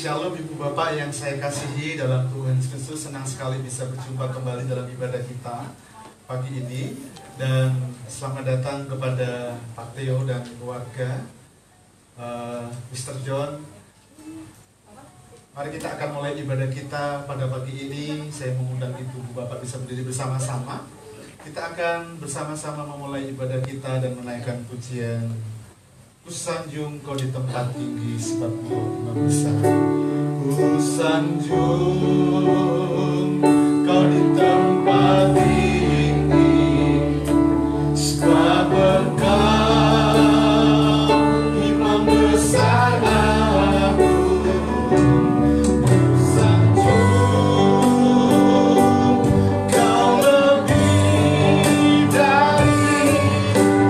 Shalom Ibu Bapak yang saya kasihi dalam Tuhan Yesus. Senang sekali bisa berjumpa kembali dalam ibadah kita pagi ini. Dan selamat datang kepada Pak Theo dan keluarga, Mr. John. Mari kita akan mulai ibadah kita pada pagi ini. Saya mengundang Ibu Bapak bisa berdiri bersama-sama. Kita akan bersama-sama memulai ibadah kita dan menaikkan pujian. Ku sanjung kau di tempat tinggi sebab kau Maha besar. Ku sanjung kau di tempat tinggi sebab engkau Imam besar aku. Ku sanjung kau lebih dari yang lain,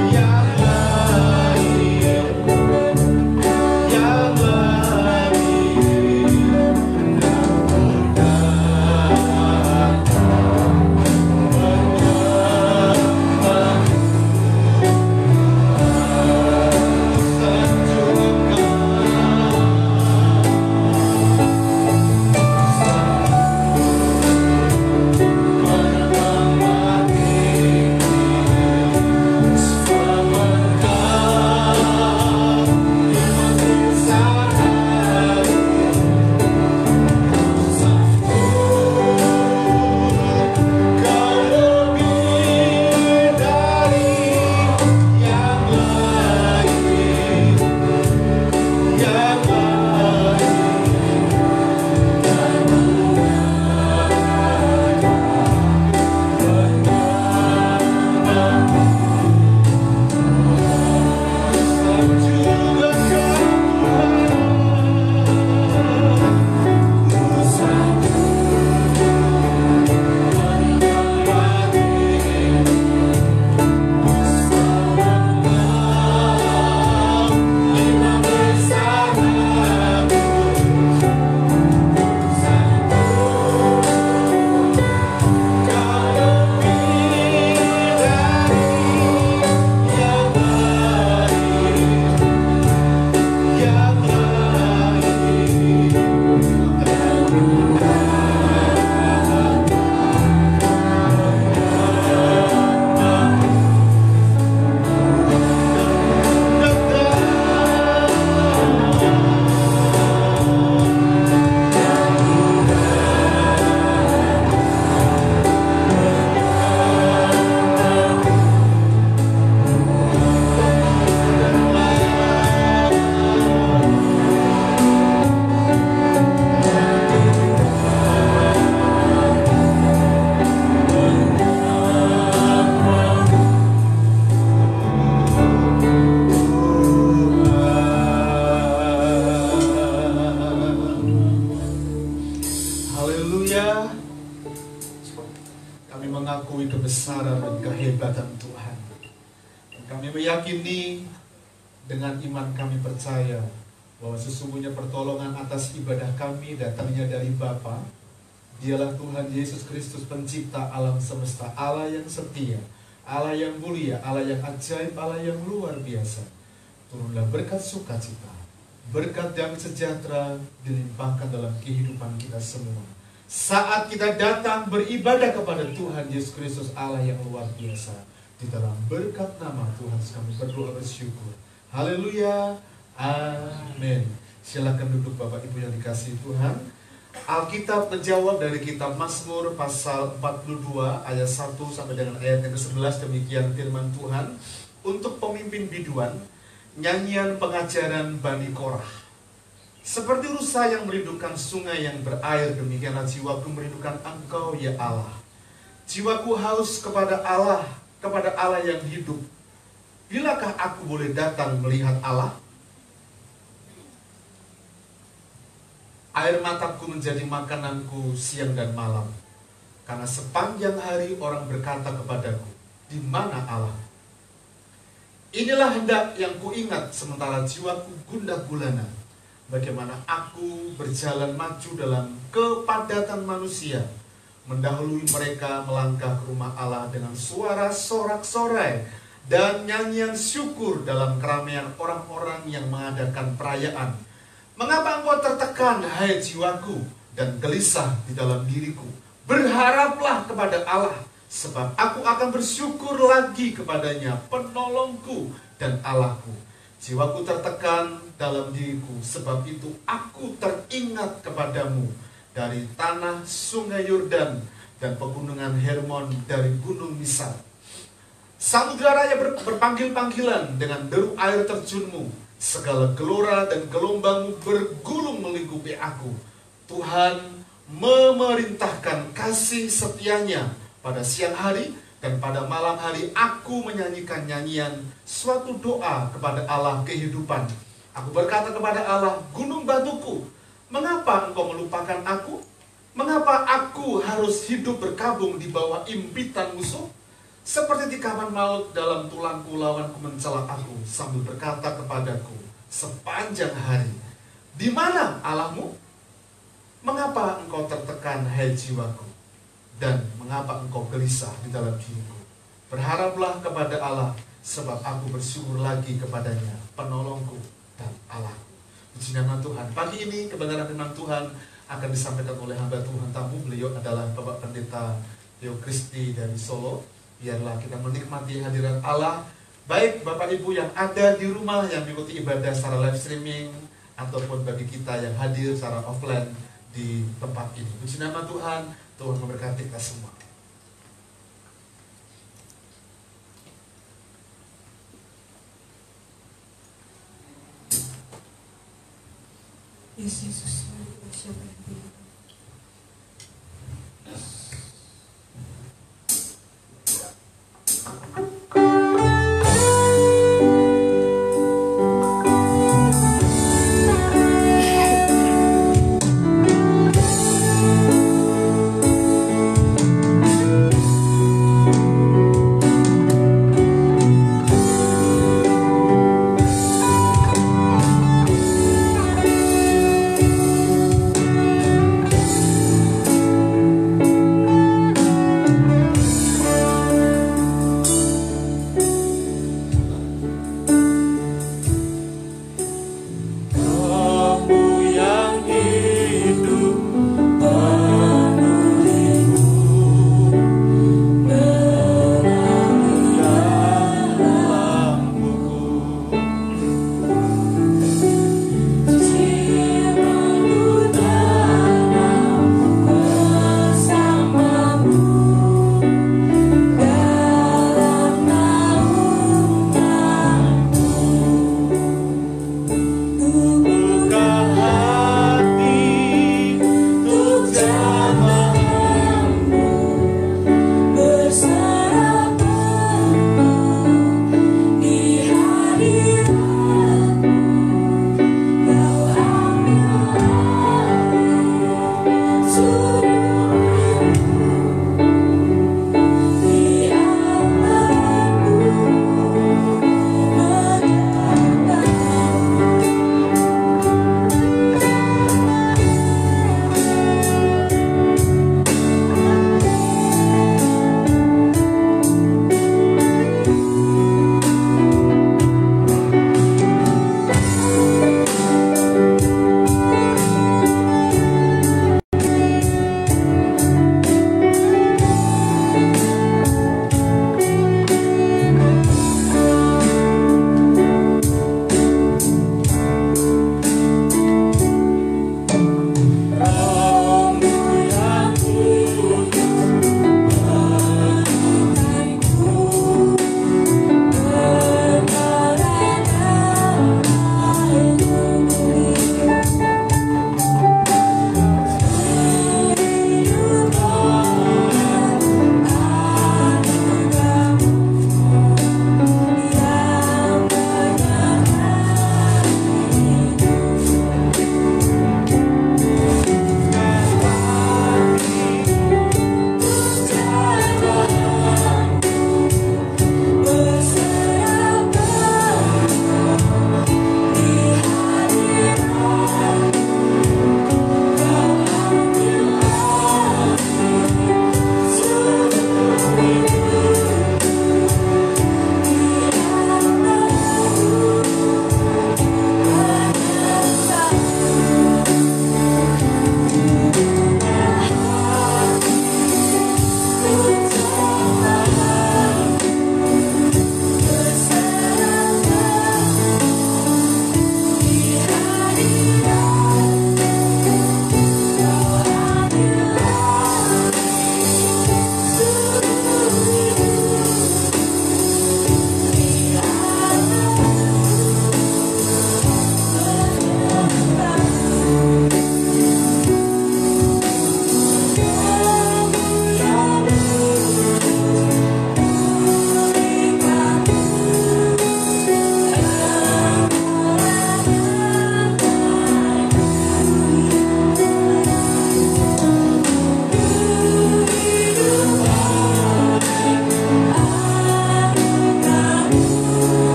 yang percaya bahwa sesungguhnya pertolongan atas ibadah kami datangnya dari Bapa. Dialah Tuhan Yesus Kristus, pencipta alam semesta, Allah yang setia, Allah yang mulia, Allah yang ajaib, Allah yang luar biasa. Turunlah berkat sukacita, berkat damai sejahtera dilimpahkan dalam kehidupan kita semua. Saat kita datang beribadah kepada Tuhan Yesus Kristus, Allah yang luar biasa. Di dalam berkat nama Tuhan kami berdoa bersyukur. Haleluya. Amin. Silakan duduk Bapak Ibu yang dikasihi Tuhan. Alkitab menjawab dari kitab Mazmur pasal 42 ayat 1 sampai dengan ayat yang ke-11. Demikian firman Tuhan. Untuk pemimpin biduan, nyanyian pengajaran Bani Korah. Seperti rusa yang merindukan sungai yang berair, demikianlah jiwaku merindukan Engkau ya Allah. Jiwaku haus kepada Allah yang hidup. Bilakah aku boleh datang melihat Allah? Air mataku menjadi makananku siang dan malam. Karena sepanjang hari orang berkata kepadaku, di mana Allah? Inilah hendak yang kuingat sementara jiwaku gundah gulana. Bagaimana aku berjalan maju dalam kepadatan manusia, mendahului mereka melangkah ke rumah Allah dengan suara sorak-sorai dan nyanyian syukur dalam keramaian orang-orang yang mengadakan perayaan. Mengapa engkau tertekan, hai jiwaku, dan gelisah di dalam diriku? Berharaplah kepada Allah, sebab aku akan bersyukur lagi kepadanya, penolongku dan Allahku. Jiwaku tertekan dalam diriku, sebab itu aku teringat kepadamu dari tanah sungai Yordan dan pegunungan Hermon, dari gunung Misal. Samudra raya berpanggil-panggilan dengan deru air terjunmu. Segala gelora dan gelombangmu bergulung melingkupi aku. Tuhan memerintahkan kasih setianya pada siang hari, dan pada malam hari aku menyanyikan nyanyian suatu doa kepada Allah kehidupan. Aku berkata kepada Allah, gunung batuku, mengapa engkau melupakan aku? Mengapa aku harus hidup berkabung di bawah impitan musuh? Seperti tikaman maut dalam tulangku, lawanku mencela aku sambil berkata kepadaku sepanjang hari, di mana Allahmu? Mengapa engkau tertekan, hai jiwaku? Dan mengapa engkau gelisah di dalam diriku? Berharaplah kepada Allah, sebab aku bersyukur lagi kepadanya, penolongku dan Allahku. Puji nama Tuhan. Pagi ini kebenaran firman Tuhan akan disampaikan oleh hamba Tuhan tamu. Beliau adalah Bapak Pendeta Theo Christy dari Solo. Biarlah kita menikmati hadirat Allah, baik Bapak Ibu yang ada di rumah yang mengikuti ibadah secara live streaming, ataupun bagi kita yang hadir secara offline di tempat ini. Puji nama Tuhan, Tuhan memberkati kita semua. Yesus, siapa yang pilih?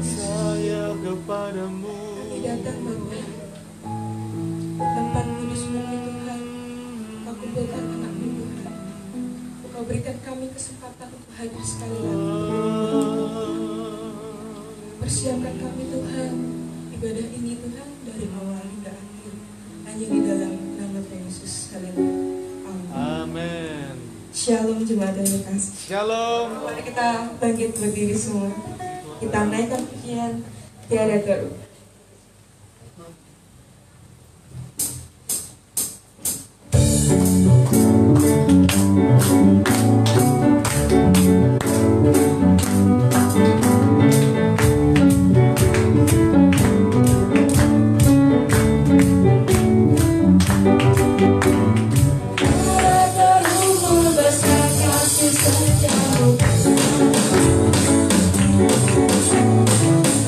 saya kepadamu. Kami datang Bapa, tempat kudus-Mu Tuhan, Kau kumpulkan anak-Mu Tuhan. Kau berikan kami kesempatan untuk hadir sekali lagi. Persiapkan kami Tuhan, ibadah ini Tuhan dari awal hingga akhir, hanya di dalam nama Tuhan Yesus. Haleluya. Amin. Amin. Shalom jemaat yang terkasih. Shalom. Mari kita bangkit berdiri semua. Kita naikkan pujian tiada terlalu.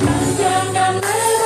Panjang dan lebar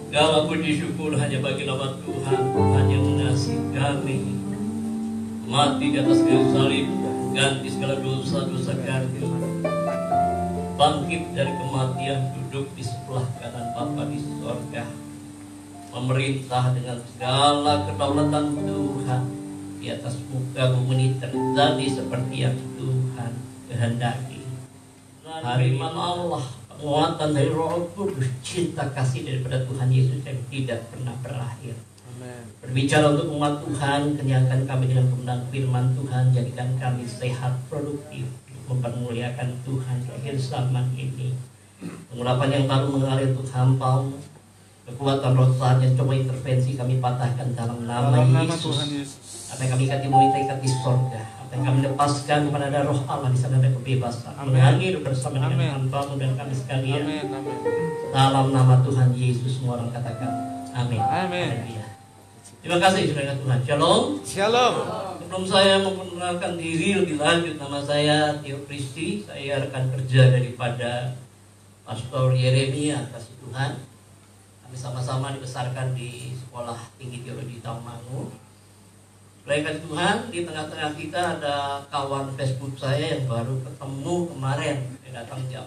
Segala puji syukur hanya bagi nama Tuhan, Tuhan yang mengasihi kami, mati di atas kayu salib, ganti segala dosa-dosa kami, bangkit dari kematian, duduk di sebelah kanan Bapa di surga, memerintah dengan segala kedaulatan Tuhan di atas muka bumi terjadi seperti yang Tuhan kehendaki. Hariman Allah, penguatan dari Roh Kudus, cinta kasih daripada Tuhan Yesus yang tidak pernah berakhir. Amen. Berbicara untuk umat Tuhan, kenyangkan kami dengan kebenaran firman Tuhan, jadikan kami sehat, produktif, untuk mempermuliakan Tuhan di akhir zaman ini. Pengurapan yang baru mengalir untuk hamba-Mu, kekuatan roh jahat yang coba intervensi kami patahkan dalam nama Yesus. Apa yang kami ikat di bumi, ikat di sorga. Apa yang kami lepaskan kepada ada roh Allah, di sana ada kebebasan. Mengalir bersama dengan hamba-Mu dan kami sekalian. Amin. Amin. Dalam nama Tuhan Yesus, semua orang katakan amin. Amin. Haleluya. Terima kasih saudara Tuhan. Shalom. Shalom. Sebelum saya memperkenalkan diri lebih lanjut, nama saya Theo Pristi. Saya rekan kerja daripada Pastor Yeremia kasih Tuhan. Kami sama-sama dibesarkan di Sekolah Tinggi Teologi Taumangu. Berkat Tuhan, di tengah-tengah kita ada kawan Facebook saya yang baru ketemu kemarin. Dia datang jam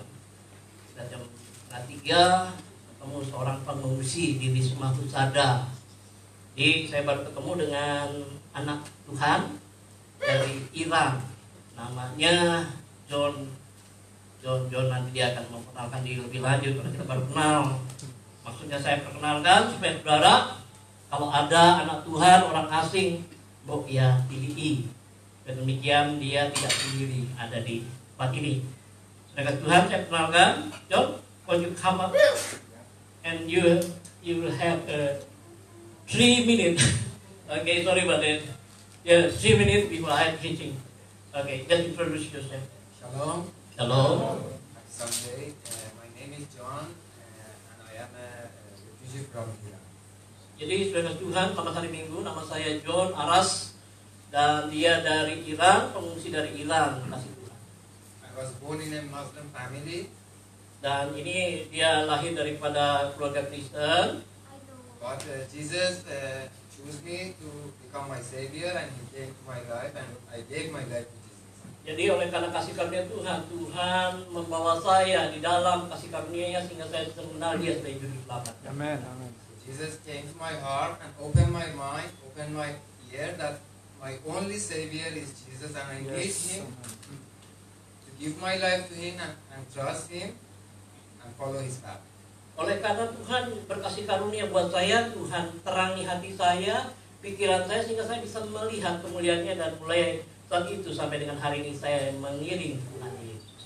3, ketemu seorang pengungsi di Wisma Husada. Jadi saya baru ketemu dengan anak Tuhan dari Iran, namanya John. Nanti dia akan memperkenalkan diri lebih lanjut karena kita baru kenal. Maksudnya saya perkenalkan supaya saudara, kalau ada anak Tuhan orang asing, ya pilih. Dan demikian dia tidak sendiri, ada di tempat ini. Saudara Tuhan, saya kenalkan John. When you come up and you will have 3 minutes. Okay, sorry about that. Yeah, 3 minutes before I am teaching. Okay, just introduce yourself. Shalom. Shalom. Happy Sunday. My name is John, and I am a refugee from Iran. Jadi saudara Tuhan, pada hari Minggu nama saya John Aras dan dia dari Iran, pengungsi dari Iran. Kasih Tuhan. I was born in a Muslim family, Dan ini dia lahir daripada keluarga Kristen. but Jesus chose me to become my savior, and He came to my life, and I gave my life to Jesus. Jadi oleh karena kasih karunia Tuhan, Tuhan membawa saya di dalam kasih karunia-Nya sehingga saya bisa mengenal Dia sebagai juru selamat. Amen. Amen. Jesus changed my heart and opened my mind, opened my ear that my only savior is Jesus, and I need Him to give my life to Him and trust Him. follow His path. Oleh karena Tuhan berkasih karunia buat saya, Tuhan terangi hati saya, pikiran saya, sehingga saya bisa melihat kemuliaannya, dan mulai saat itu sampai dengan hari ini saya mengiring Tuhan Yesus.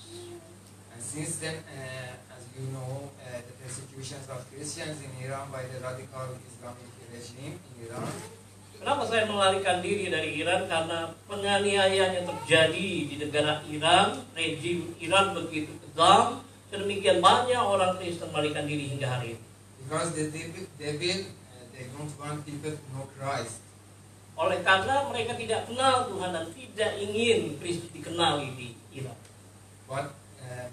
And since then, as you know, the persecutions of Christians in Iran by the radical Islamic regime in Iran. Kenapa saya melarikan diri dari Iran? Karena penganiayaan yang terjadi di negara Iran, rejim Iran begitu kejam, sedemikian banyak orang Kristen melarikan diri hingga hari ini. Because they don't want people to know Christ. Oleh karena mereka tidak kenal Tuhan dan tidak ingin Kristus dikenali di Iran. But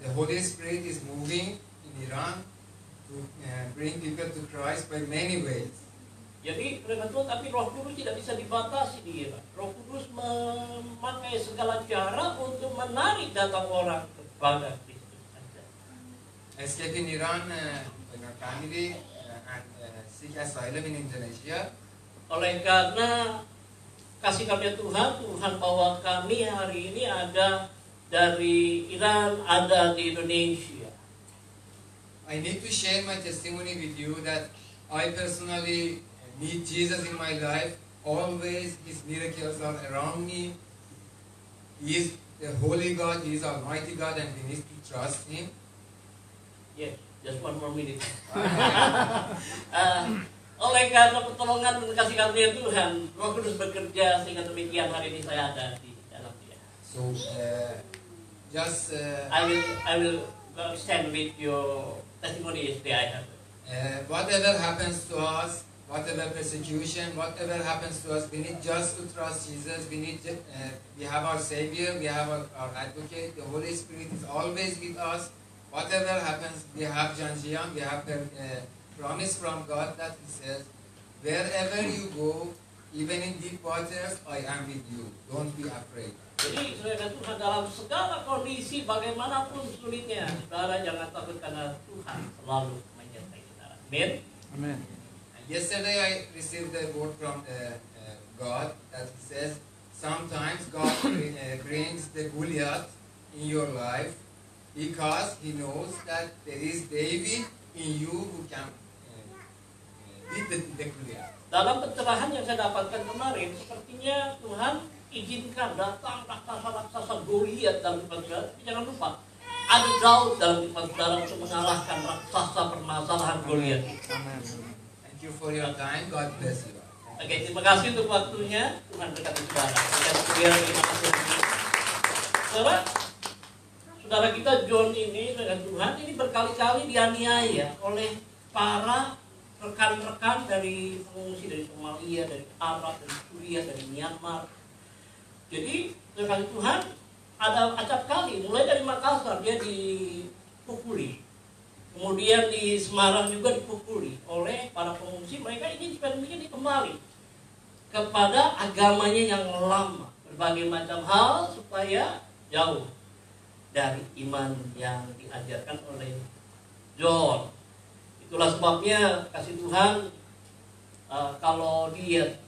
the Holy Spirit is moving in Iran to bring people to Christ by many ways. Jadi firman Tuhan, tapi Roh Kudus tidak bisa dibatasi di Iran. Roh Kudus memakai segala cara untuk menarik datang orang kepada Kristus. Escaping Iran with my family and seek asylum in Indonesia. Oleh karena kasih karunia Tuhan, Tuhan bawa kami hari ini ada dari Iran, ada di Indonesia. I need to share my testimony with you that I personally need Jesus in my life. Always His miracles are around me. He is the holy God, He is Almighty God, and we need to trust Him. Yes, just one more minute. Oleh karena pertolongan dan kasih karunia Tuhan, Roh Kudus bekerja sehingga demikian hari ini saya ada di dalam Dia. So I will stand with your testimony yesterday I have. whatever happens to us, whatever persecution, whatever happens to us, we need just to trust Jesus. We have our Savior, we have our Advocate. The Holy Spirit is always with us. Whatever happens, we have John Jian, we have the promise from God that He says, wherever you go, even in deep waters, I am with you. Don't be afraid. Jadi saudara Tuhan, dalam segala kondisi bagaimanapun sulitnya, saudara jangan takut karena Tuhan selalu menyertai saudara. Amin. Amen. Yesterday I received a word from God that says, sometimes God brings the Goliath in your life because He knows that there is David in you who can beat the Goliath. Dalam pencerahan yang saya dapatkan kemarin, sepertinya Tuhan izinkan datang raksasa-raksasa Goliat dalam kehidupan saudara. Tapi jangan lupa, ada Daud dalam kehidupan saudara untuk mengalahkan raksasa permasalahan Goliat. Thank you for your time. God bless you. Oke, terima kasih untuk waktunya. Tuhan berkati saudara. Terima kasih. Saudara kita John ini dengan Tuhan ini berkali-kali dianiaya oleh para rekan-rekan dari pengungsi dari Somalia, dari Arab, dari Suriah, dari Myanmar. Jadi dengan Tuhan ada acap kali, mulai dari Makassar dia dipukuli, kemudian di Semarang juga dipukuli oleh para pengungsi. Mereka ingin supaya demikian kembali kepada agamanya yang lama, berbagai macam hal supaya jauh dari iman yang diajarkan oleh John. Itulah sebabnya kasih Tuhan, kalau dia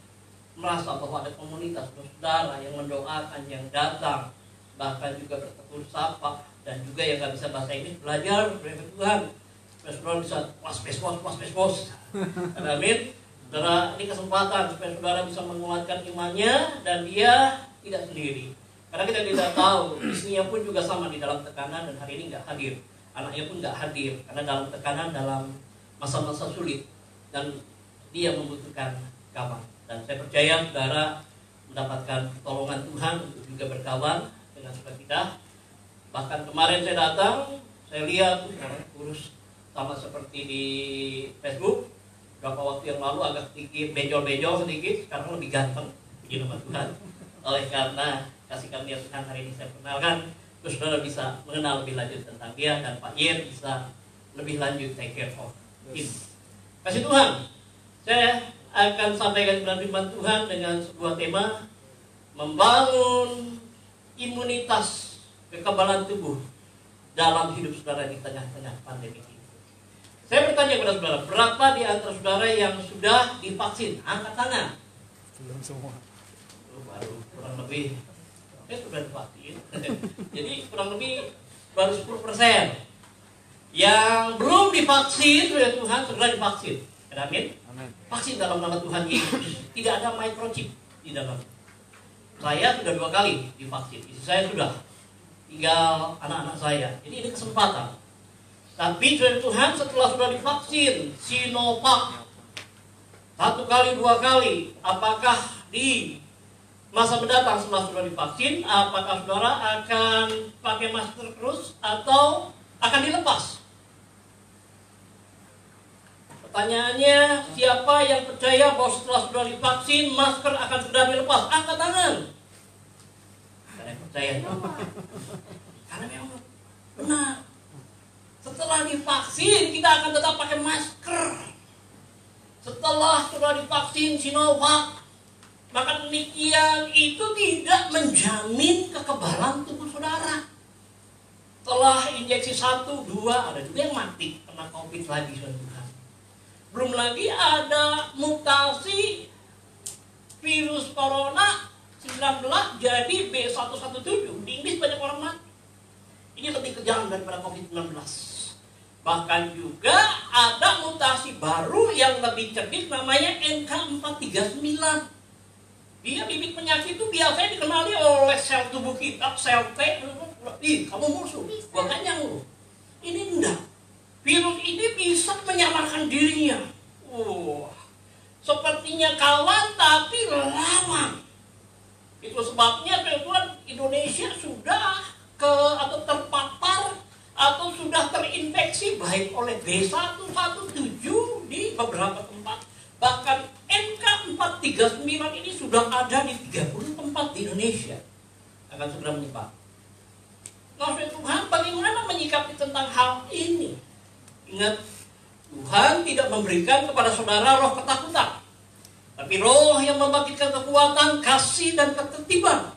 merasa bahwa ada komunitas saudara yang mendoakan, yang datang, bahkan juga bertegur sapa, dan juga yang nggak bisa bahasa Inggris belajar dari Tuhan, saudara bisa was-pes. Amin. Saudara, ini kesempatan supaya saudara bisa menguatkan imannya dan dia tidak sendiri. Karena kita tidak tahu, istrinya pun juga sama di dalam tekanan dan hari ini nggak hadir. Anaknya pun nggak hadir karena dalam tekanan, dalam masa-masa sulit, dan dia membutuhkan kawan. Dan saya percaya saudara mendapatkan pertolongan Tuhan untuk juga berkawan dengan saudara kita. Bahkan kemarin saya datang, saya lihat orang kurus sama seperti di Facebook. Beberapa waktu yang lalu agak sedikit benjol-benjol sedikit, sekarang lebih ganteng. Puji nama Tuhan. Oleh karena kasih karunia Tuhan hari ini saya kenalkan, terus saudara bisa mengenal lebih lanjut tentang dia, dan Pak Yer bisa lebih lanjut take care of him. Kasih Tuhan, saya akan sampaikan firman Tuhan dengan sebuah tema membangun imunitas kekebalan tubuh dalam hidup saudara di tengah-tengah pandemi ini. Saya bertanya kepada saudara, berapa di antara saudara yang sudah divaksin? Angkat tangan. Belum semua. Baru kurang lebih, saya sudah divaksin. Jadi kurang lebih baru 10%. Yang belum divaksin oleh Tuhan segera divaksin. Amin. Amin. Vaksin dalam nama Tuhan Yesus. Tidak ada microchip di dalam. Saya sudah 2 kali divaksin. Istri saya sudah. Tinggal anak-anak saya. Jadi ini kesempatan. Tapi Tuhan setelah sudah divaksin Sinovac 1 kali 2 kali, apakah di masa mendatang setelah sudah divaksin, apakah saudara akan pakai masker terus atau akan dilepas? Pertanyaannya, siapa yang percaya bahwa setelah sudah divaksin masker akan segera dilepas? Angkat tangan. Tidak ada yang percaya. Karena memang benar. Setelah divaksin kita akan tetap pakai masker. Setelah sudah divaksin Sinovac, maka demikian itu tidak menjamin kekebalan tubuh saudara. Setelah injeksi 1, 2, ada juga yang mati kena COVID lagi, saudara. Belum lagi ada mutasi virus corona 19 jadi B117. Di Inggris banyak orang mati. Ini lebih kejam daripada COVID-19. Bahkan juga ada mutasi baru yang lebih cerdik namanya NK439. Dia bibit penyakit itu biasanya dikenali oleh sel tubuh kita, sel T. Ih, kamu musuh, gua kanyang lu. Ini enggak. Virus ini bisa menyamarkan dirinya. Sepertinya kawan tapi lawan. Itu sebabnya teman Indonesia sudah atau terpapar atau sudah terinfeksi baik oleh B117 di beberapa tempat. Bahkan NK439 ini sudah ada di 30 tempat di Indonesia. Akan segera menyebar. Nah, Tuhan bagaimana menyikapi tentang hal ini? Ingat, Tuhan tidak memberikan kepada saudara roh ketakutan, tapi roh yang membangkitkan kekuatan, kasih, dan ketertiban.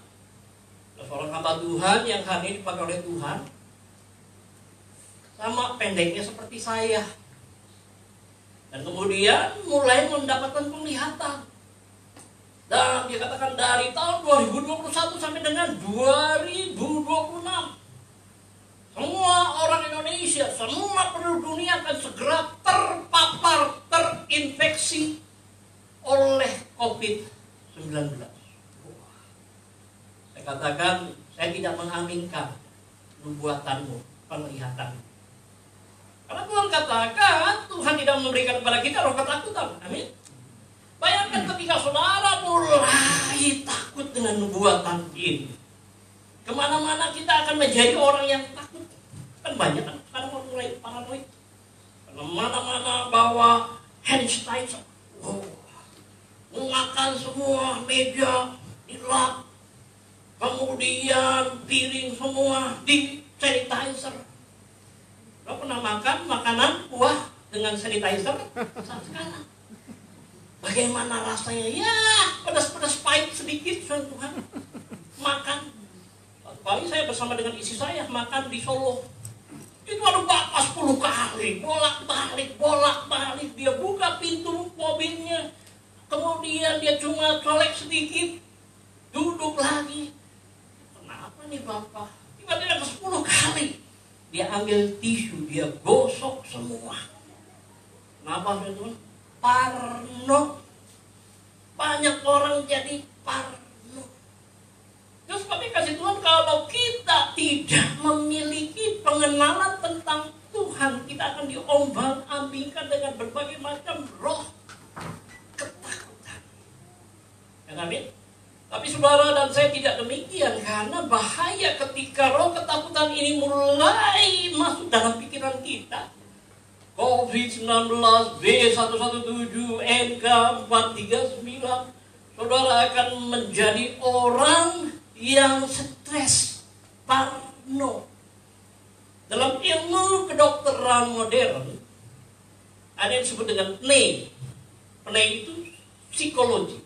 Seorang hamba Tuhan yang hari ini dipakai oleh Tuhan, sama pendeknya seperti saya. Dan kemudian mulai mendapatkan penglihatan. Dan dikatakan dari tahun 2021 sampai dengan 2026. Semua orang Indonesia, semua penduduk dunia akan segera terpapar, terinfeksi oleh COVID-19. Saya katakan, saya tidak mengaminkan nubuatanmu, penglihatanmu. Karena Tuhan katakan, Tuhan tidak memberikan kepada kita roh ketakutan. Amin. Bayangkan ketika saudara mulai takut dengan nubuatan ini. Kemana-mana kita akan menjadi orang yang takut. Kan banyak kan sekarang orang mulai paranoid. Kemana-mana bawa hand sanitizer. Memakan semua meja dilap. Kemudian piring semua di sanitizer. Lo pernah makan makanan kuah dengan sanitizer saat sekarang? Bagaimana rasanya? Ya, pedas-pedas pahit sedikit, Tuhan. Makan. Satu kali saya bersama dengan istri saya makan di Solo. Itu ada bapak 10 kali, bolak-balik. Dia buka pintu mobilnya. Kemudian dia cuma colek sedikit. Duduk lagi. Kenapa nih bapak? Tiba-tiba 10 kali. Dia ambil tisu, dia gosok semua. Kenapa, Tuhan? Parno. Banyak orang jadi parno. Terus kami kasih Tuhan, kalau kita tidak memiliki pengenalan tentang Tuhan, kita akan diombang-ambingkan dengan berbagai macam roh ketakutan. Amin. Tapi saudara dan saya tidak demikian, karena bahaya ketika roh ketakutan ini mulai masuk dalam pikiran kita. COVID-19, B117, NK439, saudara akan menjadi orang yang stres, parno. Dalam ilmu kedokteran modern, ada yang disebut dengan PNE. PNE itu psikologi.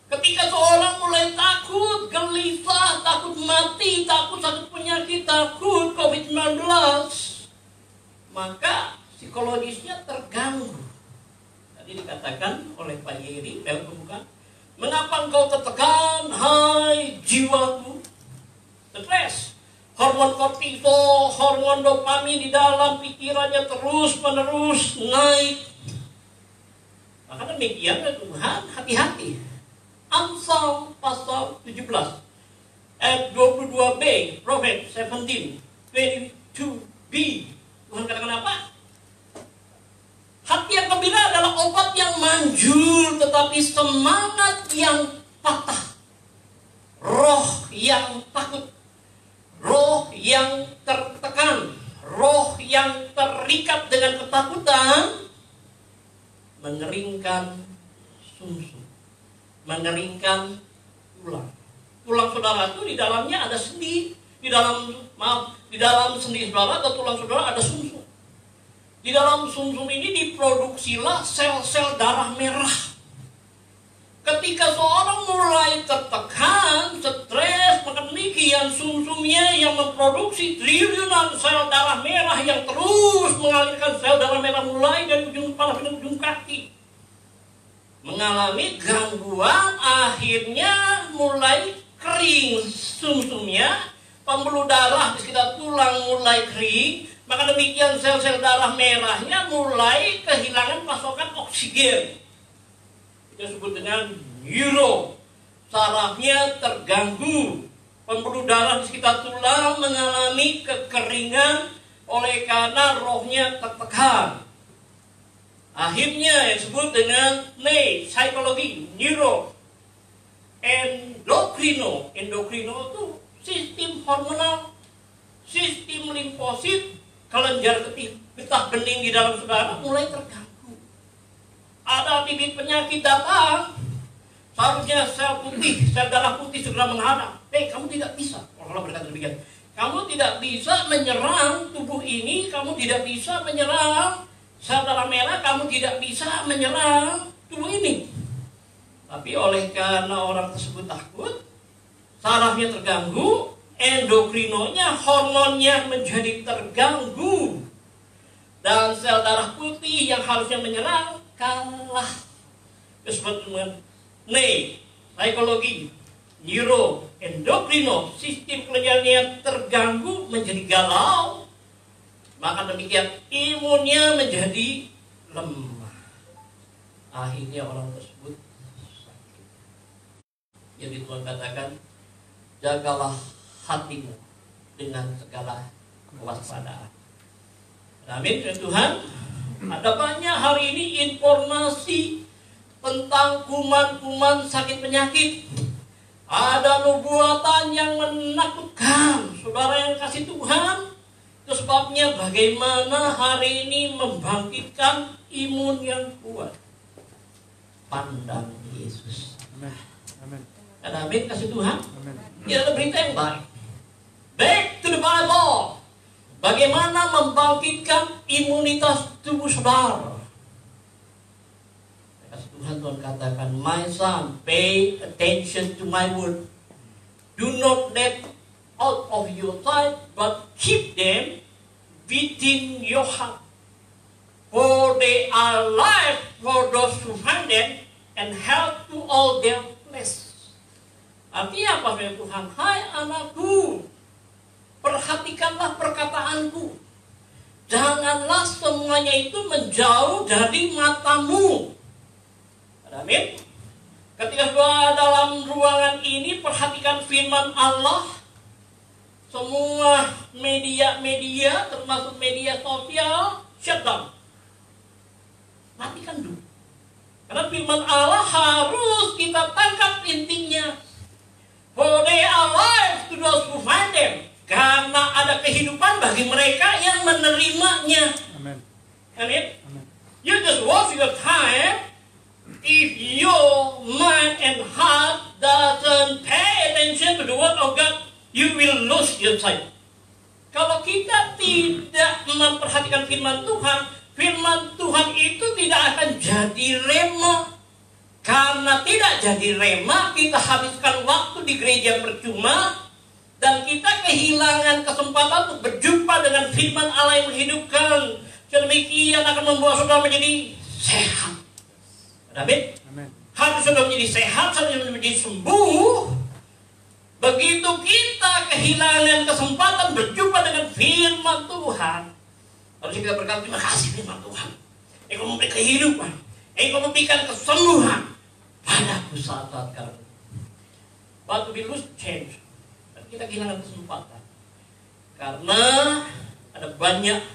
Ketika seorang mulai takut, gelisah, takut mati, takut sakit penyakit, takut COVID-19, maka psikologisnya terganggu. Tadi dikatakan oleh Pak Yeri, mengapa engkau tertekan, hai jiwaku? Stres. hormon kortisol, hormon dopamin di dalam pikirannya terus-menerus naik. Maka demikian Tuhan, hati-hati. Amsal pasal 17 ayat 22b, Proverbs 17, 22b. Tuhan katakan apa? Hati yang gembira adalah obat yang manjur, tetapi semangat yang patah, roh yang takut, roh yang tertekan, roh yang terikat dengan ketakutan mengeringkan sumsum, mengeringkan tulang. Tulang saudara itu di dalamnya ada sendi, di dalam sendi saudara atau tulang saudara ada sumsum. Di dalam sumsum ini diproduksilah sel-sel darah merah. Ketika seorang mulai tertekan, stres, maka demikian sumsumnya yang memproduksi triliunan sel darah merah yang terus mengalirkan sel darah merah mulai dari ujung kepala hingga ujung kaki. Mengalami gangguan, akhirnya mulai kering sumsumnya, pembuluh darah di sekitar tulang mulai kering. Maka demikian sel-sel darah merahnya mulai kehilangan pasokan oksigen. Kita sebut dengan neuro. Sarafnya terganggu. Pembuluh darah di sekitar tulang mengalami kekeringan oleh karena rohnya tertekan. Akhirnya yang disebut dengan psikologi, neuro, endokrino. Endokrino itu sistem hormonal, sistem limfosit, kelenjar getah bening di dalam saudara mulai terganggu. Ada bibit penyakit datang, seharusnya sel putih, sel darah putih segera menghadap. Kamu tidak bisa. Allah berkata demikian. Kamu tidak bisa menyerang tubuh ini, kamu tidak bisa menyerang sel darah merah, kamu tidak bisa menyerang tubuh ini. Tapi oleh karena orang tersebut takut, sarafnya terganggu, endokrinonya, hormonnya menjadi terganggu, dan sel darah putih yang harusnya menyerang kalah. Disebut dengan psikologi, neuro, endokrino, sistem kelenjarnya terganggu, menjadi galau. Maka demikian imunnya menjadi lemah. Akhirnya orang tersebut sakit. Jadi Tuhan katakan, jagalah hatimu dengan segala kewaspadaan. Amin ya Tuhan. Ada banyak hari ini informasi tentang kuman-kuman sakit penyakit. Ada nubuatan yang menakutkan. Saudara yang kasih Tuhan, itu sebabnya bagaimana hari ini membangkitkan imun yang kuat. Pandang Yesus. Amin. Amin kasih Tuhan. Ini adalah berita yang baik. Back to the Bible. Bagaimana membangkitkan imunitas tubuh saudara. Kasih Tuhan, Tuhan katakan, my son, pay attention to my word. Do not let out of your sight, but keep them within your heart. For they are life for those who find them, and health to all their flesh. Artinya apa firman Tuhan? Hai anakku, perhatikanlah perkataanku. Janganlah semuanya itu menjauh dari matamu. Amin. Ketika saudara dalam ruangan ini perhatikan firman Allah, semua media-media termasuk media sosial shut down. Matikan dulu. Karena firman Allah harus kita tangkap intinya. For they are alive to those who find them. Karena ada kehidupan bagi mereka yang menerimanya. Amen. Amen. You just waste your time if your mind and heart doesn't pay attention to the word of God. You will lose your sight. Kalau kita tidak memperhatikan firman Tuhan itu tidak akan jadi rema. Karena tidak jadi rema, kita habiskan waktu di gereja percuma, dan kita kehilangan kesempatan untuk berjumpa dengan firman Allah yang menghidupkan. Demikian akan membawa saudara menjadi sehat. Amin. Harus saudara menjadi sehat, saudara menjadi sembuh. Begitu kita kehilangan kesempatan berjumpa dengan firman Tuhan, harus kita berkata, terima kasih firman Tuhan. Engkau memberi kehidupan, Engkau memberikan kesembuhan padaku saat sekarang. Waktu we lose change, kita kehilangan kesempatan. Karena ada banyak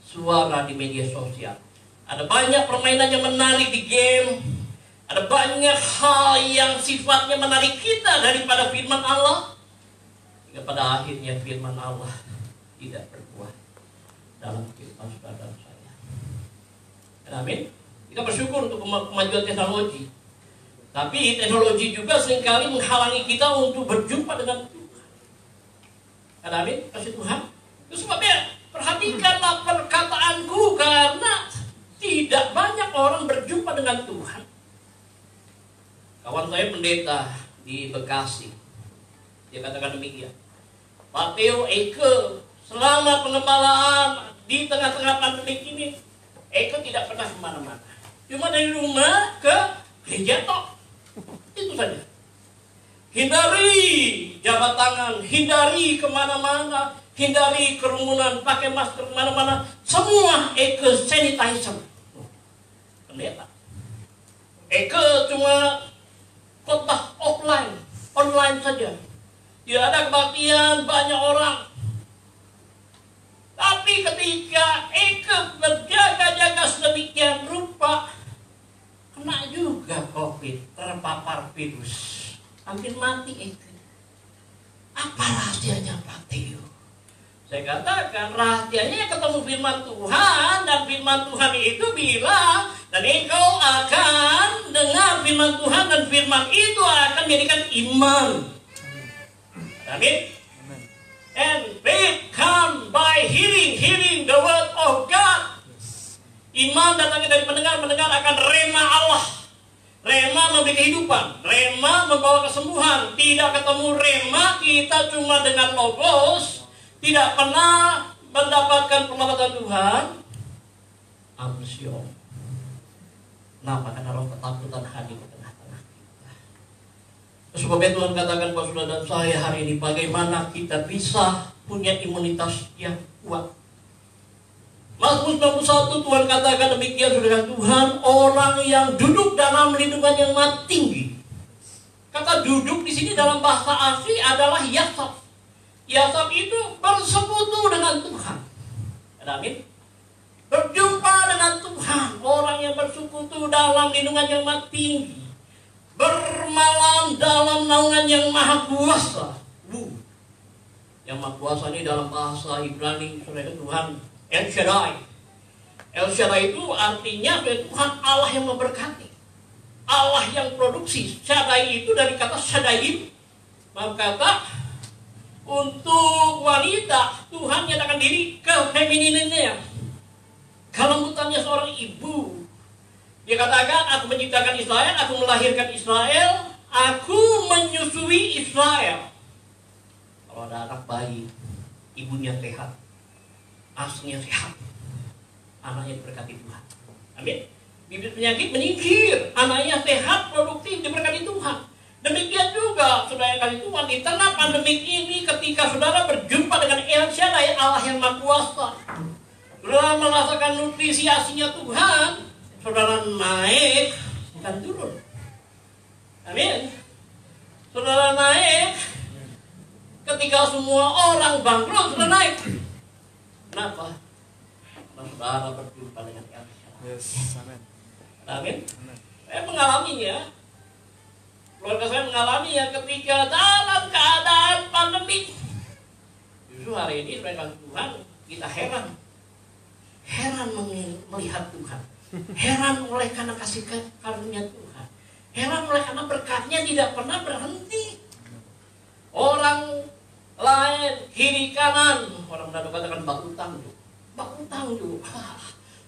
suara di media sosial, ada banyak permainan yang menarik di game, ada banyak hal yang sifatnya menarik kita daripada firman Allah. Hingga pada akhirnya firman Allah tidak berbuah dalam kehidupan saudara dan saya. Amin. Kita bersyukur untuk kemajuan teknologi. Tapi teknologi juga seringkali menghalangi kita untuk berjumpa dengan Tuhan. Amin. Kasih Tuhan. Itu sebabnya perhatikanlah perkataanku, karena tidak banyak orang berjumpa dengan Tuhan. Kawan saya pendeta di Bekasi, dia katakan demikian. Pak Theo, Eke, selama pengembalaan di tengah-tengah pandemi ini, Eke tidak pernah kemana-mana. Cuma dari rumah ke gereja tok. Itu saja. Hindari jabat tangan, hindari kemana-mana, hindari kerumunan, pakai masker kemana-mana. Semua Eke sanitizer. Pendeta. Eke cuma khotbah offline, online saja. Tidak ada kebaktian banyak orang. Tapi ketika Eke berjaga-jaga sedemikian rupa, kena juga COVID, terpapar virus, hampir mati Eke. Apa rahasianya Pak Theo? Saya katakan rahasianya ketemu firman Tuhan, dan firman Tuhan itu bilang, dan engkau akan dengar firman Tuhan, dan firman itu akan menjadikan iman. Amin. And faith come by hearing the word of God. Iman datangnya dari mendengar akan rema Allah. Rema memberi kehidupan, rema membawa kesembuhan. Tidak ketemu rema, kita cuma dengan logos, tidak pernah mendapatkan perlambatan Tuhan. Amsyong. Kenapa? Karena roh ketakutan hadir di tengah-tengah kita. Sebabnya Tuhan katakan kepada saudara dan saya hari ini, bagaimana kita bisa punya imunitas yang kuat. Mazmur 91 Tuhan katakan demikian, saudara Tuhan, orang yang duduk dalam lindungan yang maha tinggi. Kata duduk di sini dalam bahasa asli adalah yasab. Yasab itu bersekutu dengan Tuhan. Amin. Berjumpa dengan Tuhan, orang yang bersekutu dalam lindungan yang maha tinggi, bermalam dalam naungan yang maha kuasa. Yang maha kuasa ini dalam bahasa Ibrani, saudara Tuhan, El Shaddai. El Shaddai itu artinya Tuhan Allah yang memberkati, Allah yang produksi. Shaddai itu dari kata Shaddai, maka kata untuk wanita Tuhan nyatakan diri ke femininnya, kelembutannya seorang ibu. Dia katakan, aku menciptakan Israel, aku melahirkan Israel, aku menyusui Israel. Kalau ada anak bayi, ibunya sehat, aslinya sehat, anaknya diberkati Tuhan. Amin. Bibit penyakit menyingkir, anaknya sehat, produktif, diberkati Tuhan. Demikian juga saudara yang kasih Tuhan, di tengah pandemi ini, ketika saudara berjumpa dengan El Shaddai, Allah yang Maha Kuasa, saudara merasakan nutrisi aslinya Tuhan, saudara naik bukan turun. Amin. Saudara naik ketika semua orang bangkrut, saudara naik. Kenapa? Karena saudara berjumpa dengan El Shaddai. Yes, amin. Amin. Saya mengalaminya. Keluarga saya mengalaminya ketika dalam keadaan pandemi. Justru hari ini saudara Tuhan, kita heran melihat Tuhan. Heran oleh karena kasih karunia Tuhan. Heran oleh karena berkatnya tidak pernah berhenti. Orang lain kiri kanan, orang Manado katakan bak utang tuh.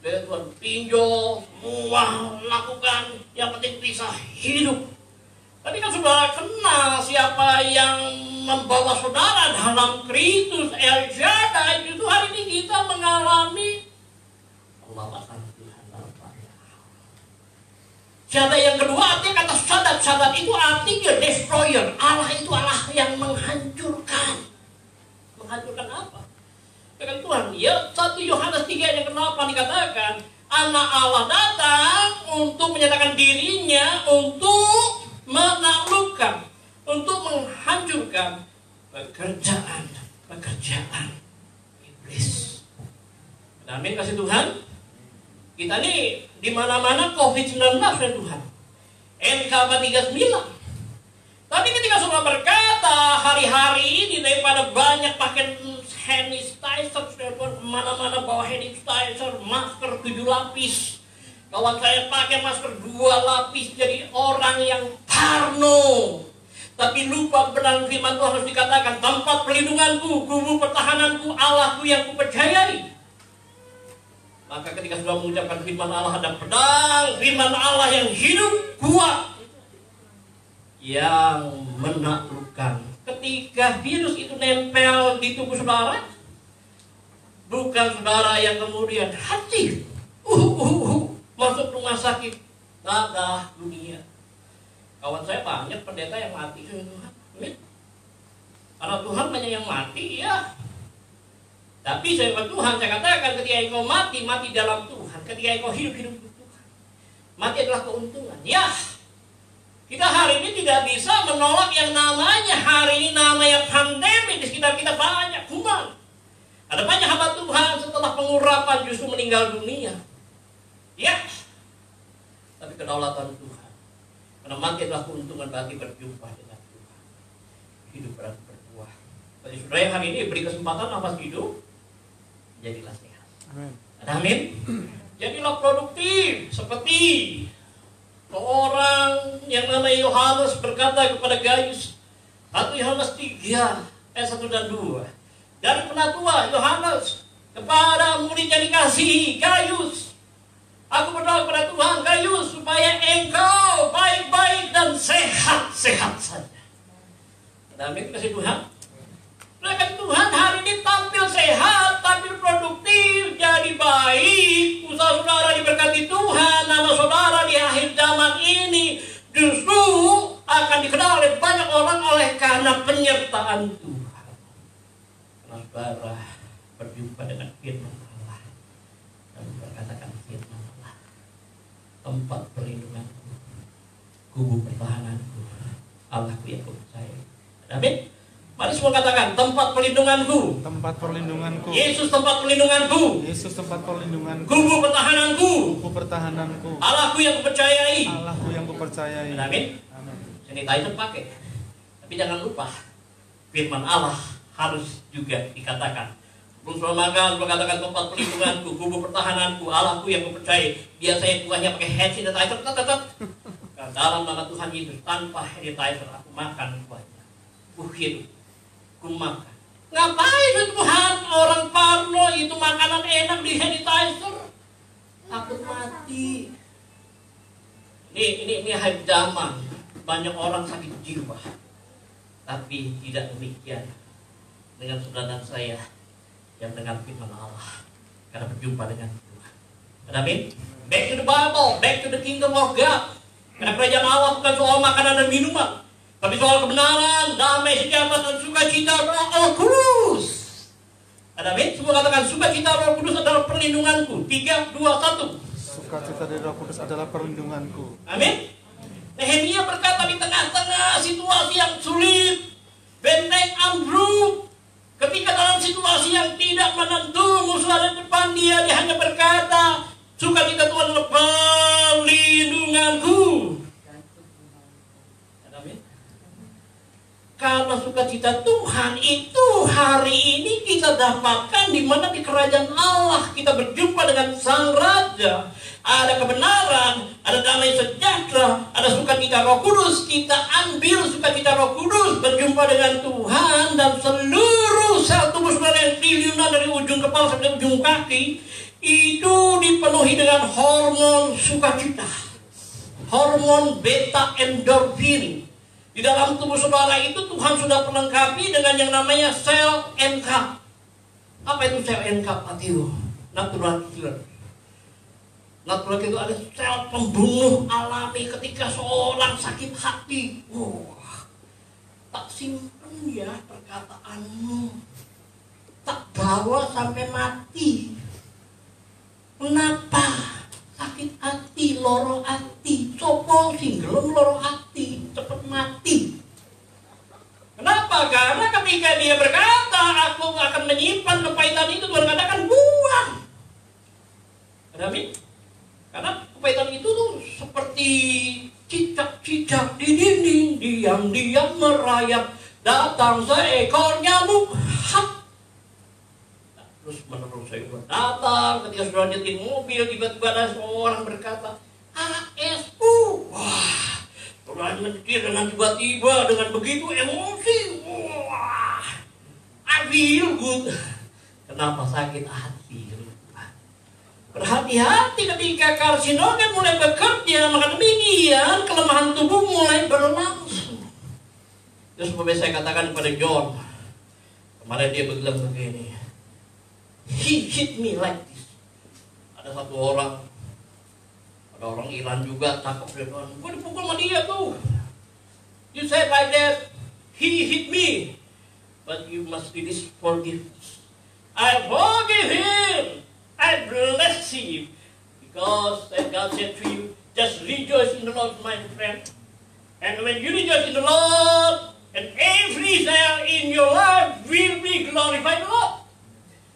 Dari Tuhan pinjol, semua lakukan, yang penting bisa hidup. Tadi kan saudara kenal siapa yang membawa saudara dalam Kristus El Shaddai. Itu hari ini kita mengalami pembawasan Tuhan dalam banyak hal. Shaddai yang kedua artinya kata Shaddai Sadat itu artinya destroyer. Allah itu Allah yang menghancurkan. Menghancurkan apa? Katakan Tuhan, ya 1 Yohanes 3 yang ke-8 dikatakan, Anak Allah datang untuk menyatakan dirinya, untuk menaklukkan, untuk menghancurkan pekerjaan iblis. Amin, kasih Tuhan. Kita nih di mana-mana COVID-19 ya Tuhan. NK39. Tapi ketika saudara berkata hari-hari ini daripada banyak pakai hand sanitizer, kemana-mana bawa hand sanitizer, masker 7 lapis. Kawan saya pakai masker 2 lapis, jadi orang yang parno. Tapi lupa kebenaran firman Tuhan harus dikatakan, tempat perlindunganku, kubu pertahananku, Allahku yang kupercayai. Maka ketika sudah mengucapkan firman Allah, ada pedang firman Allah yang hidup, kuat, yang menaklukkan. Ketika virus itu nempel di tubuh saudara, bukan saudara yang kemudian hati masuk rumah sakit, dadah dunia. Kawan saya banyak pendeta yang mati, Tuhan. Karena Tuhan banyak yang mati, ya. Tapi saya Tuhan, saya katakan ketika engkau mati dalam Tuhan. Ketika engkau hidup di Tuhan. Mati adalah keuntungan. Ya, kita hari ini tidak bisa menolak yang namanya hari ini namanya pandemi. Di sekitar kita banyak kuman. Ada banyak hamba Tuhan setelah pengurapan justru meninggal dunia. Ya, tapi kedaulatan Tuhan. Karena mati adalah keuntungan bagi berjumpa dengan Tuhan. Hidup berarti berbuah. Bagi saudara yang hari ini beri kesempatan nafas hidup, jadilah sehat. Amin. Jadilah produktif seperti orang yang namanya Yohanes berkata kepada Gaius, 1 Yohanes 3 ayat 1 dan 2. Dari penatua Yohanes kepada murid yang dikasihi Gaius, aku berdoa kepada Tuhan Gaius supaya engkau baik-baik dan sehat-sehat saja. Amin, kasih Tuhan. Mereka Tuhan hari ini tampil sehat, tampil produktif, jadi baik. Usaha saudara diberkati Tuhan, nama saudara di akhir zaman ini justru akan dikenal oleh banyak orang oleh karena penyertaan Tuhan. Karena saudara berjumpa dengan firman Allah dan berkatakan firman Allah, tempat perlindunganku, kubu pertahananku, Allahku yang kupercayai. Amin. Mari semua katakan, tempat perlindunganku. Tempat perlindunganku. Yesus tempat perlindunganku. Yesus tempat perlindunganku. Kubu pertahananku. Kubu pertahananku. Allahku yang kupercayai. Allahku yang kupercayai. Amin. Sanitizer pakai. Tapi jangan lupa, firman Allah harus juga dikatakan. Sebelum makan, katakan tempat perlindunganku, kubu pertahananku, Allahku yang kupercayai. Biasanya Tuhannya pakai hand sanitizer, dalam nama Tuhan Yesus, tanpa hand sanitizer aku makan kuahnya. Hidup. Makan. Ngapain Tuhan orang parno itu makanan enak di hand sanitizer? Takut mati. Ini akhir zaman. Banyak orang sakit jiwa. Tapi tidak demikian dengan saudara saya yang dengar firman Allah. Karena berjumpa dengan Tuhan. Amin. Back to the Bible, back to the kingdom of God. Karena kerajaan Allah bukan soal makanan dan minuman, tapi soal kebenaran, damai, sejahtera, dan sukacita Roh Kudus. Amin. Semua katakan, sukacita Roh Kudus adalah perlindunganku. 3, 2, 1. Sukacita dari Roh Kudus adalah perlindunganku. Amin. Nehemia berkata di tengah-tengah situasi yang sulit, benteng ambruk, ketika dalam situasi yang tidak menentu, musuh ada di depan dia hanya berkata, sukacita Tuhan adalah perlindunganku. Karena sukacita Tuhan itu hari ini kita dapatkan di mana di kerajaan Allah kita berjumpa dengan Sang Raja. Ada kebenaran, ada damai sejahtera, ada sukacita Roh Kudus. Kita ambil sukacita Roh Kudus, berjumpa dengan Tuhan, dan seluruh sel tubuh saudara yang triliunan dari ujung kepala sampai ujung kaki itu dipenuhi dengan hormon sukacita, hormon beta endorfin. Di dalam tubuh saudara itu Tuhan sudah melengkapi dengan yang namanya sel NK. Apa itu sel NK, Patio? Natural killer. Natural itu ada sel pembunuh alami ketika seorang sakit hati. Wah, tak simpen ya perkataanmu, tak bawa sampai mati. Kenapa? Sakit hati, loro hati, sopo sing gelem loro hati, cepet mati. Kenapa? Karena ketika dia berkata, aku akan menyimpan kepahitan itu, Tuhan katakan buang. Amin. Karena kepahitan itu tuh seperti cicak-cicak di dinding, diam-diam merayap, datang seekor nyamuk, hap. Terus menerus saya datang, ketika sudah nyetir mobil, tiba-tiba ada seorang berkata, ASU. Wah, Tuhan nyetir dengan tiba-tiba, dengan begitu emosi. Wah, I feel good. Kenapa sakit hati? Berhati-hati ketika karsinogen mulai bekerja, maka demikian kelemahan tubuh mulai berlangsung. Terus saya katakan kepada John, kemarin dia bilang begini, he hit me like this. Ada satu orang, ada orang Iran juga, cakep dia bilang, gue dipukul sama dia tuh. You said like that, he hit me, but you must release forgiveness. I forgive him. I bless him, because God said to you, just rejoice in the Lord, my friend. And when you rejoice in the Lord, and every cell in your life will be glorified the Lord.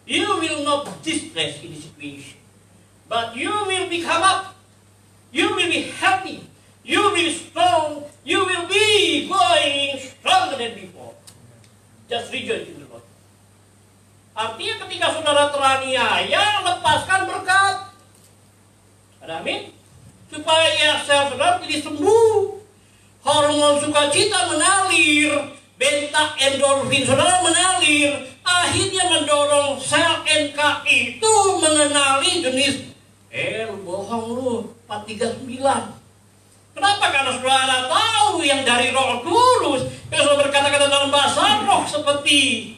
You will not distress in the situation, but you will become up. You will be happy. You will be strong. You will be going stronger than before. Just rejoice in the Lord. Artinya ketika saudara teraniaya, lepaskan berkat. Amin. Supaya sel saudara jadi sembuh. Hormon sukacita mengalir, beta endorfin saudara mengalir. Akhirnya mendorong sel NK itu mengenali jenis bohong lu 439. Kenapa? Karena saudara tahu yang dari Roh Kudus. Yang saudara berkata-kata dalam bahasa roh seperti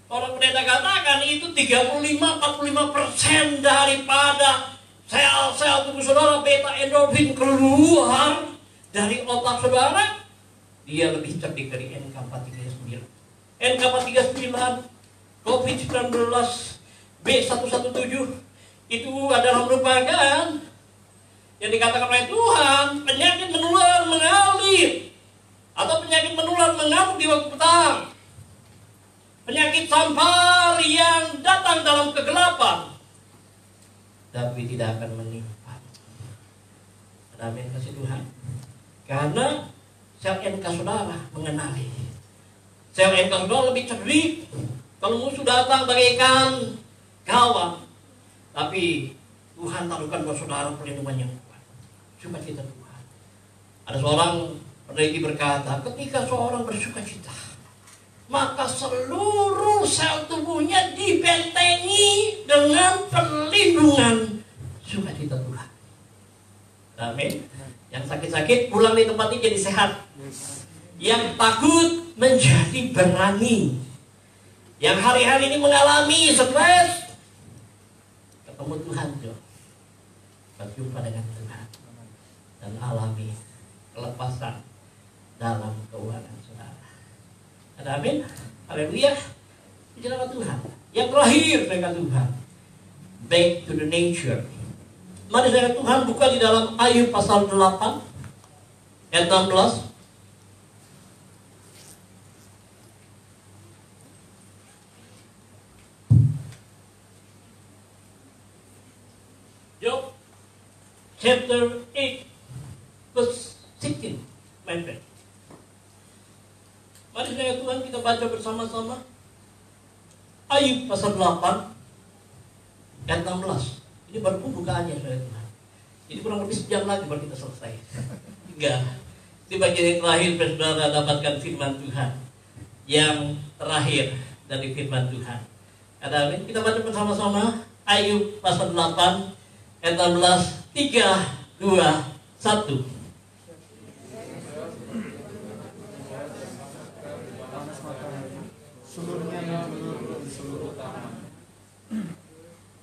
orang pendeta katakan itu 35-45% daripada sel-sel tubuh saudara beta endorfin keluar dari otak saudara. Dia lebih cerdik dari NK439. NK439, COVID-19, B117 itu adalah merupakan yang dikatakan oleh Tuhan penyakit menular mengalir atau penyakit menular mengamuk di waktu petang. Penyakit sampar yang datang dalam kegelapan, tapi tidak akan menimpa. Amin, kasih Tuhan. Karena sel NK saudara mengenali. Sel NK saudara lebih cerdik. Kalau musuh datang bagaikan kawan, tapi Tuhan taruhkan buat saudara perlindungan yang kuat. Sukacita Tuhan. Ada seorang peneliti berkata, ketika seorang bersukacita, maka seluruh sel tubuhnya dibentengi dengan perlindungan sukacita Tuhan. Amin. Yang sakit-sakit pulang di tempat ini jadi sehat. Yang takut menjadi berani. Yang hari-hari ini mengalami stres, ketemu Tuhan, berjumpa dengan Tuhan, dan alami kelepasan dalam keuangan saudara. Amin. Haleluya. Bicara Tuhan. Yang terakhir dengan Tuhan, back to the nature. Mari saya Tuhan buka di dalam Ayub pasal 8 ayat 16. Job chapter 8 verse 16, my friend. Mari saya Tuhan kita baca bersama-sama Ayub pasal 8 ayat 16. Ini baru pembukaannya saya Tuhan. Jadi kurang lebih sejam lagi baru kita selesai. Enggak. Di bagian yang terakhir saudara dapatkan firman Tuhan. Yang terakhir dari firman Tuhan. Amin. Kita baca bersama-sama Ayub pasal 8 ayat 16. 3, 2, 1.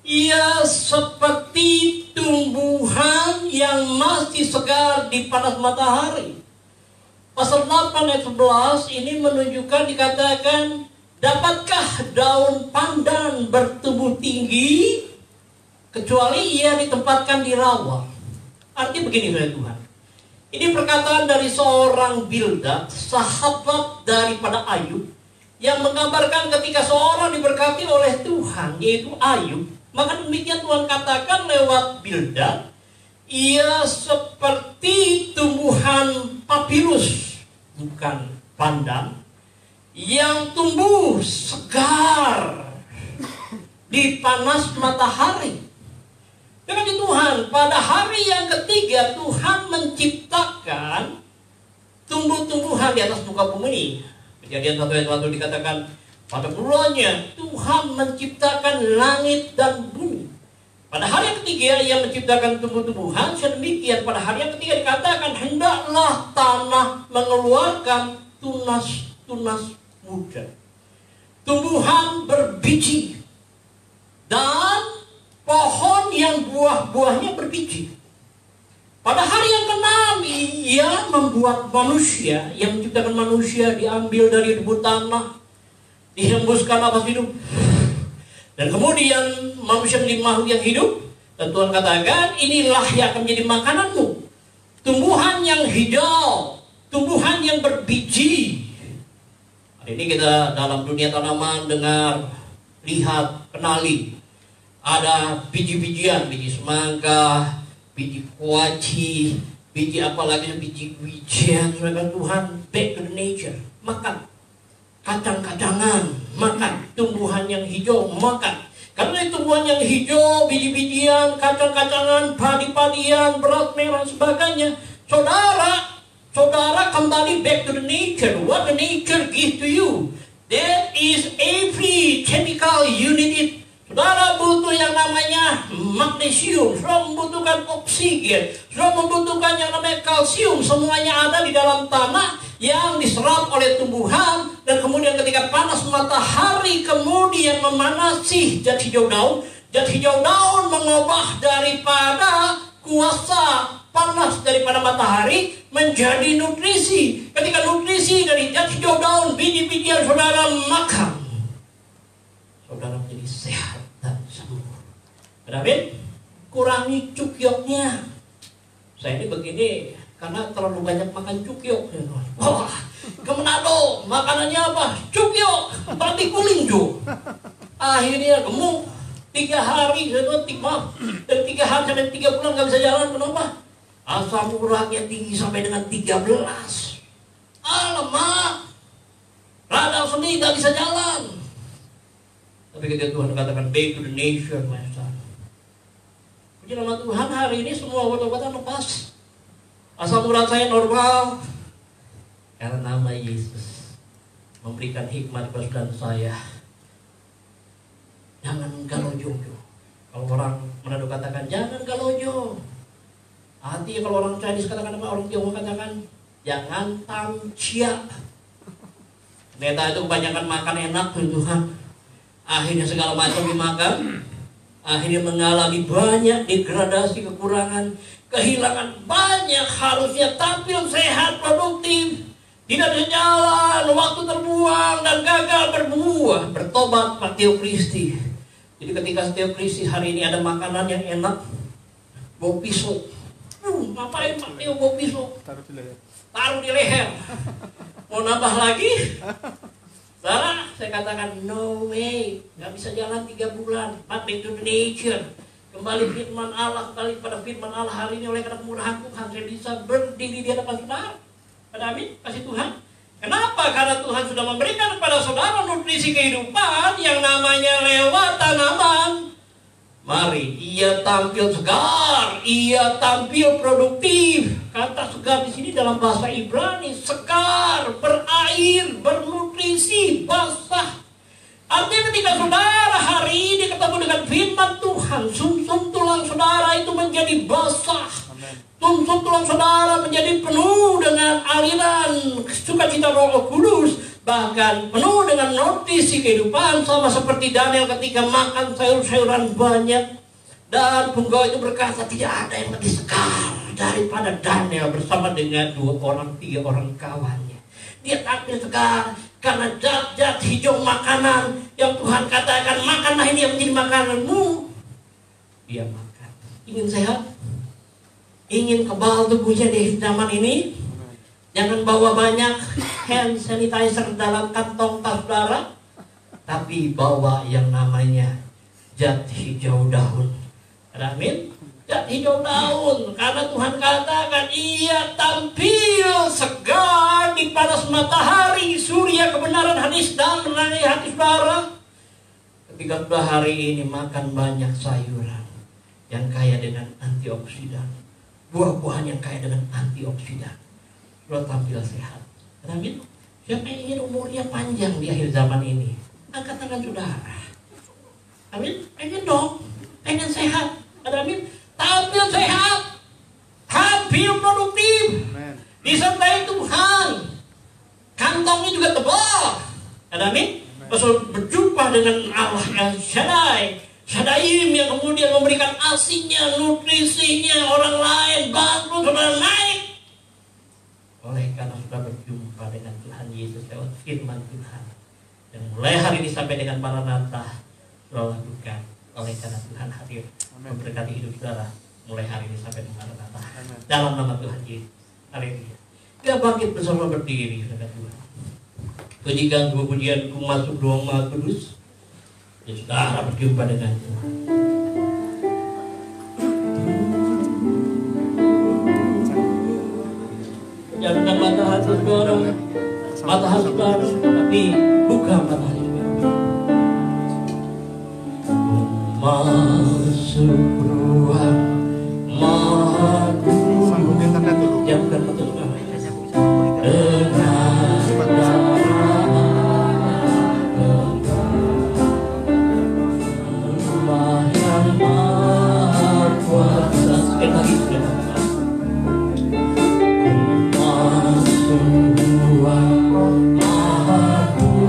Ia seperti yang masih segar di panas matahari. Pasal 8 ayat 11 ini menunjukkan, dikatakan, dapatkah daun pandan bertumbuh tinggi kecuali ia ditempatkan di rawa? Artinya begini, Tuhan. Ini perkataan dari seorang Bildad, sahabat daripada Ayub, yang menggambarkan ketika seorang diberkati oleh Tuhan, yaitu Ayub, maka demikian Tuhan katakan lewat Bildad, ia seperti tumbuhan papirus, bukan pandan, yang tumbuh segar di panas matahari. Dengan Tuhan, pada hari yang ketiga Tuhan menciptakan tumbuh-tumbuhan di atas muka bumi ini. Kejadian 1 ayat 1 dikatakan, pada mulanya Tuhan menciptakan langit dan bumi. Pada hari yang ketiga Ia menciptakan tumbuh-tumbuhan. Sedemikian pada hari yang ketiga dikatakan, hendaklah tanah mengeluarkan tunas-tunas muda, tumbuhan berbiji, dan pohon yang buah-buahnya berbiji. Pada hari yang ke-6 Ia membuat manusia. Ia menciptakan manusia, diambil dari debu tanah, dihembuskan nafas hidup, dan kemudian manusia menjadi makhluk yang hidup. Dan Tuhan katakan, inilah yang akan menjadi makananmu, tumbuhan yang hijau, tumbuhan yang berbiji. Hari ini kita dalam dunia tanaman dengar, lihat, kenali, ada biji-bijian, biji semangka, biji kuaci, biji apalagi, biji wijen. Saudara Tuhan, back to the nature, makan kacang-kacangan, makan tumbuhan yang hijau, makan. Karena tumbuhan yang hijau, biji-bijian, kacang-kacangan, padi-padian, beras merah, sebagainya. Saudara kembali back to the nature. What the nature gives to you, that is every chemical unit. Saudara butuh yang namanya magnesium, saudara membutuhkan oksigen, saudara membutuhkan yang namanya kalsium. Semuanya ada di dalam tanah yang diserap oleh tumbuhan. Dan kemudian ketika panas matahari kemudian memanasi zat hijau daun, zat hijau daun mengubah daripada kuasa panas daripada matahari menjadi nutrisi. Ketika nutrisi dari zat hijau daun, biji-bijian saudara makan, saudara menjadi sehat dan sembuh. Amin. Kurangi cukyoknya. Saya ini begini karena terlalu banyak makan cukyok. Wah, ke Manado makanannya apa? Cukyok, berarti kuling jo. Akhirnya gemuk. 3 hari, dari 3 hari sampai 3 bulan nggak bisa jalan. Kenapa? Asam uratnya tinggi sampai dengan 13. Alamak, radang sendi nggak bisa jalan. Tapi ketika Tuhan katakan back to the nation, my son. Puji nama Tuhan, hari ini semua obat-obatan lepas. Asam urat saya normal karena nama Yesus memberikan hikmat kepada saya. Jangan galojo. Kalau orang Manado katakan jangan galojo. Artinya kalau orang Chinese katakan apa, orang Tionghoa katakan jangan tamcia. Ternyata itu kebanyakan makan enak Tuhan. Akhirnya segala macam dimakan. Akhirnya mengalami banyak degradasi, kekurangan, kehilangan banyak. Harusnya tampil sehat, produktif, tidak bisa jalan, waktu terbuang dan gagal berbuah. Bertobat Pak Tio Kristi. Jadi ketika Tio Kristi hari ini ada makanan yang enak, bawa pisau. Ngapain Pak Tio bawa pisau? Taruh di leher. Mau nambah lagi? Salah, saya katakan no way, nggak bisa jalan 3 bulan. Back to the nature, kembali firman Allah, kembali pada firman Allah. Hari ini oleh karena kemurahan Tuhan saya bisa berdiri di hadapan saudara. Amin, kasih Tuhan. Kenapa? Karena Tuhan sudah memberikan kepada saudara nutrisi kehidupan yang namanya lewat tanaman. Mari, ia tampil segar, ia tampil produktif. Kata segar di sini dalam bahasa Ibrani, segar, berair, bernutrisi, basah. Artinya ketika saudara hari ini ketemu dengan firman Tuhan, sumsum tulang saudara itu menjadi basah. Sumsum tulang saudara menjadi penuh dengan aliran sukacita Roh Kudus. Bahkan penuh dengan nutrisi kehidupan, sama seperti Daniel ketika makan sayur-sayuran banyak. Dan penggawa itu berkata tidak ada yang lebih segar daripada Daniel bersama dengan 2 orang 3 orang kawannya. Dia tampil segar karena zat-zat hijau makanan yang Tuhan katakan makanlah ini yang menjadi makananmu. Dia makan. Ingin sehat? Ingin kebal tubuhnya di zaman ini? Jangan bawa banyak hand sanitizer dalam kantong tas saudara, tapi bawa yang namanya zat hijau daun. Amin. Zat hijau daun, karena Tuhan katakan ia tampil segar di panas matahari, surya kebenaran hadis dan menerangi hati saudara. Ketika sudah hari ini makan banyak sayuran yang kaya dengan antioksidan, buah-buahan yang kaya dengan antioksidan, sudah tampil sehat. Amin. Siapa yang ingin umurnya panjang di akhir zaman ini? Angkat tangan saudara. Amin. Pengen dong, pengen sehat. Amin. Tampil sehat, tampil produktif, disertai Tuhan, kantongnya juga tebal. Amin. Pasal berjumpa dengan Allah yang Shadaim yang kemudian memberikan asinya, nutrisinya, orang lain bantu saudara naik. Oleh karena sudah berjumpa dengan Tuhan Yesus lewat firman Tuhan, dan mulai hari ini sampai dengan Maranatha sudah lakukan. Oleh karena Tuhan hadir memberkati hidup saudara mulai hari ini sampai dengan Maranatha. Dalam nama Tuhan Yesus. Haleluya. Kita bangkit bersama berdiri saudara Tuhan. Pujikan dua pujianku masuk ruang Maha Kudus. Ya saudara berjumpa dengan Tuhan. Jangan mata hati saudara, mata hati saudara, tapi buka mata hati saudara. Masuk ruang Maha Kudus. Sambung internet dulu. Jangan mata saudara. Masuk ruang Maha Kudus.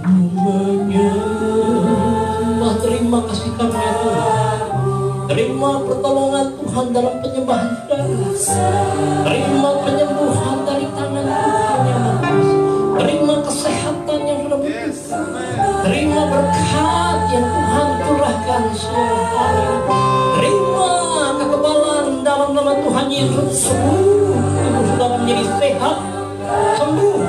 menyembah. Terima kasih karunia Tuhan. Terima pertolongan Tuhan dalam penyembahan saudara. Terima penyembuhan dari tangan Tuhan yang Maha Kuasa. Terima kesehatan yang sudah berlimpah. Terima berkat yang Tuhan curahkan sehari. Terima kekebalan dalam nama Tuhan Yesus. Sembuh tubuh saudara menjadi sehat, sembuh.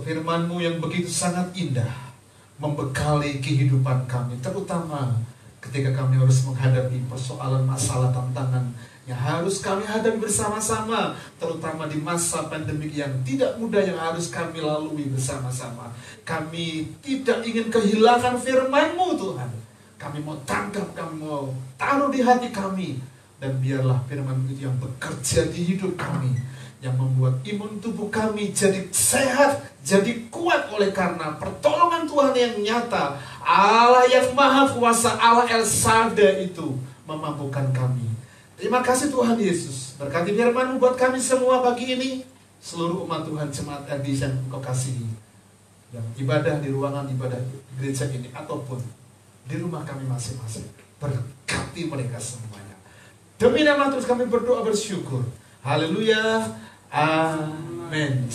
Firman-Mu yang begitu sangat indah membekali kehidupan kami, terutama ketika kami harus menghadapi persoalan, masalah, tantangan yang harus kami hadapi bersama-sama, terutama di masa pandemik yang tidak mudah yang harus kami lalui bersama-sama. Kami tidak ingin kehilangan firman-Mu Tuhan. Kami mau tangkap, kami mau taruh di hati kami, dan biarlah firman-Mu yang bekerja di hidup kami, yang membuat imun tubuh kami jadi sehat, jadi kuat oleh karena pertolongan Tuhan yang nyata. Allah yang Maha Kuasa, Allah El Shaddai itu memampukan kami. Terima kasih Tuhan Yesus. Berkati firman-Mu buat kami semua pagi ini. Seluruh umat Tuhan, jemaat RDI yang Engkau kasihi, yang ibadah di ruangan ibadah gereja ini ataupun di rumah kami masing-masing. Berkati mereka semuanya. Demi nama Tuhan kami berdoa bersyukur. Haleluya. Amin.